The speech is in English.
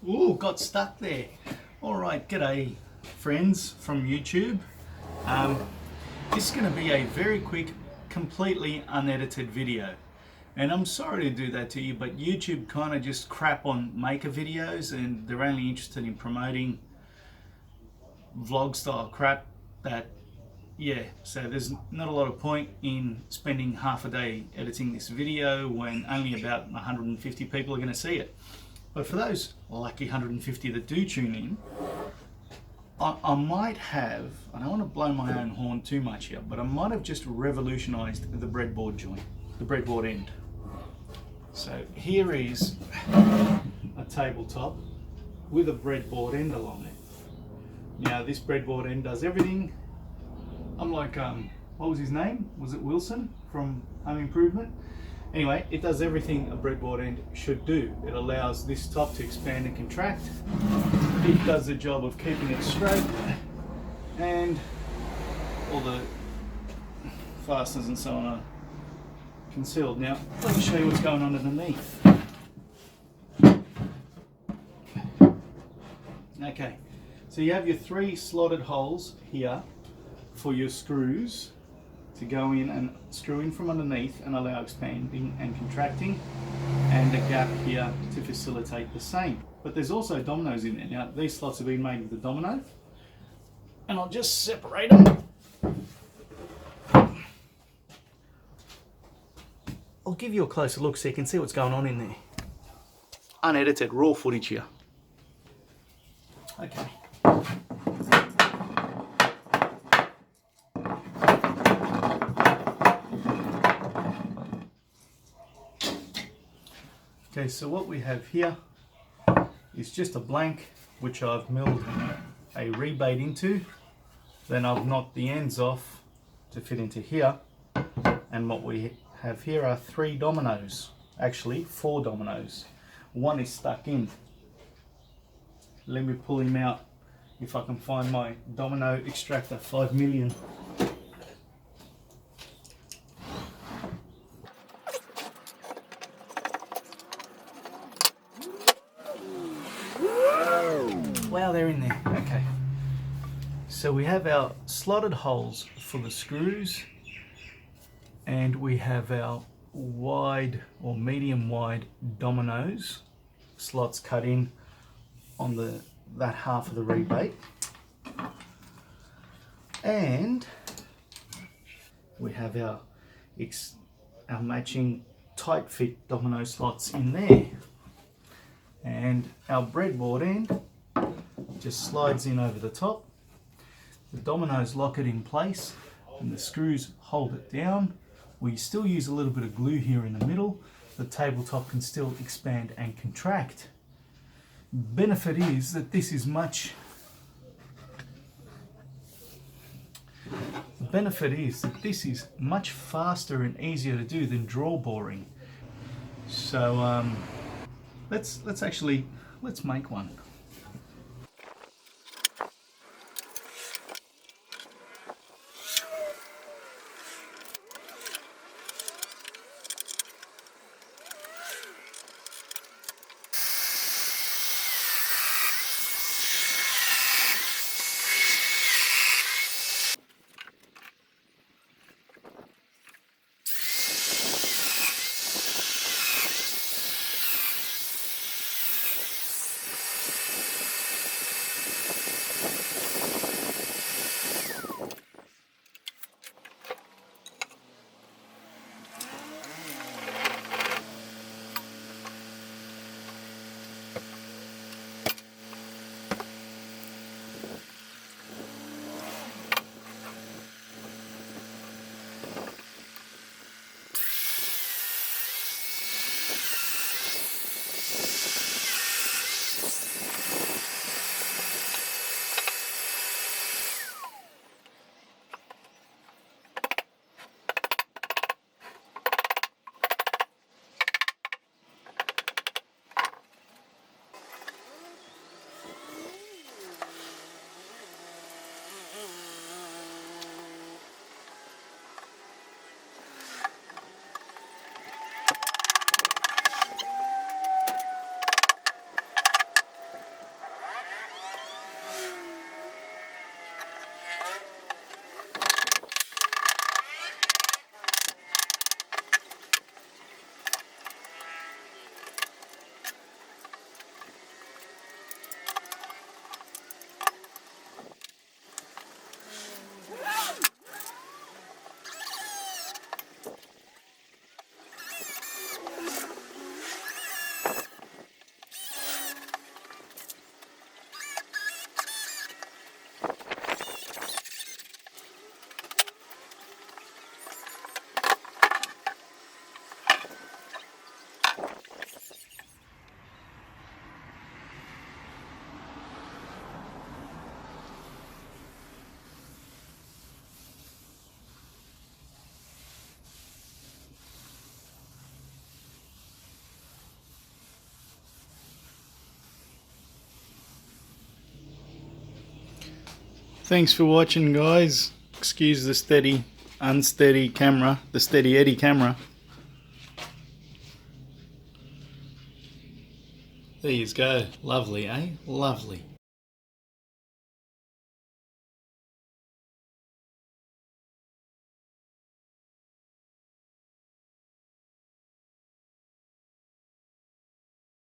Ooh, got stuck there. All right, g'day friends from YouTube. This is going to be a very quick, completely unedited video. And I'm sorry to do that to you, but YouTube kind of just crap on maker videos and they're only interested in promoting vlog style crap that, yeah, so there's not a lot of point in spending half a day editing this video when only about 150 people are going to see it. But for those lucky 150 that do tune in, I might have, I don't want to blow my own horn too much here, but I might have just revolutionized the breadboard joint, the breadboard end. So here is a tabletop with a breadboard end along it. Now this breadboard end does everything. I'm like, what was his name? Was it Wilson from Home Improvement? Anyway, it does everything a breadboard end should do. It allows this top to expand and contract. It does the job of keeping it straight, and all the fasteners and so on are concealed. Now, let me show you what's going on underneath. Okay, so you have your 3 slotted holes here for your screws to go in and screw in from underneath and allow expanding and contracting, and a gap here to facilitate the same. But there's also dominoes in there. Now these slots have been made with a domino, and I'll just separate them. I'll give you a closer look so you can see what's going on in there. Unedited, raw footage here. Okay. Okay, so what we have here is just a blank which I've milled a rebate into. Then I've knocked the ends off to fit into here. And what we have here are 3 dominoes, actually 4 dominoes. One is stuck in. Let me pull him out if I can find my domino extractor 5 million. Wow, they're in there. Okay. So we have our slotted holes for the screws, and we have our wide or medium wide dominoes slots cut in on that half of the rebate. And we have our matching tight fit domino slots in there. And our breadboard end just slides in over the top. The dominoes lock it in place and the screws hold it down. We still use a little bit of glue here in the middle. The tabletop can still expand and contract. Benefit is that this is much faster and easier to do than draw boring. So let's make one. Thanks for watching, guys. Excuse the steady, unsteady camera, the steady Eddie camera. There you go. Lovely, eh? Lovely.